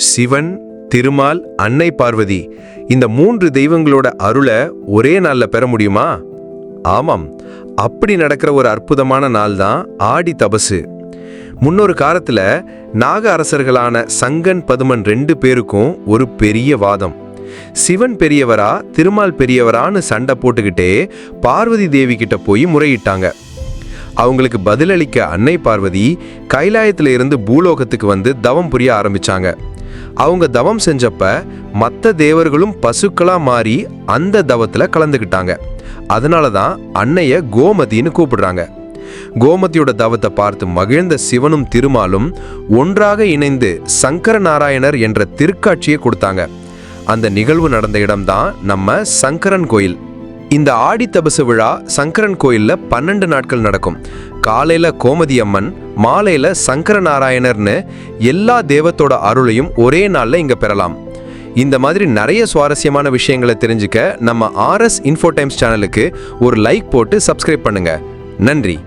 சிவன், திருமால், அன்னை பார்வதி இந்த 3 தெய்வங்களோட அருளை ஒரே நாள்ல பெற முடியுமா? ஆமாம், அப்படி நடக்கிற ஒரு அற்புதமான நாள் தான் ஆடி தபசு. முன்னொரு காலத்துல நாக அரசர்களான சங்கன், பதுமன் 2 பேருக்கும் ஒரு பெரிய வாதம். சிவன் பெரியவரா திருமால் பெரியவரான்னு சண்டை போட்டுக்கிட்டே பார்வதி தேவி கிட்ட போய் முறையிட்டாங்க. அவங்களுக்கு பதிலளிக்க அன்னை பார்வதி கைலாயத்துல இருந்து பூலோகத்துக்கு வந்து தவம் புரிய ஆரம்பிச்சாங்க. அவங்க தவம் செஞ்சப்ப மற்ற தேவர்களும் பசுக்களா மாறி அந்த தவத்துல கலந்துக்கிட்டாங்க. அதனாலதான் அன்னைய கோமதின்னு கூப்பிடுறாங்க. கோமதியோட தவத்தை பார்த்து மகிழ்ந்த சிவனும் திருமாலும் ஒன்றாக இணைந்து சங்கர நாராயணர் என்ற திருக்காட்சியை கொடுத்தாங்க. அந்த நிகழ்வு நடந்த இடம்தான் நம்ம சங்கரன் கோயில். இந்த ஆடி தபசு விழா சங்கரன் கோயில்ல 12 நாட்கள் நடக்கும். காலையில கோமதி அம்மன், மாலையில சங்கர நாராயணர்னு எல்லா தேவத்தோட அருளையும் ஒரே நாள்ல இங்க பெறலாம். இந்த மாதிரி நிறைய சுவாரஸ்யமான விஷயங்களை தெரிஞ்சுக்க நம்ம RS Info Times சேனலுக்கு ஒரு லைக் போட்டு சப்ஸ்கிரைப் பண்ணுங்க. நன்றி.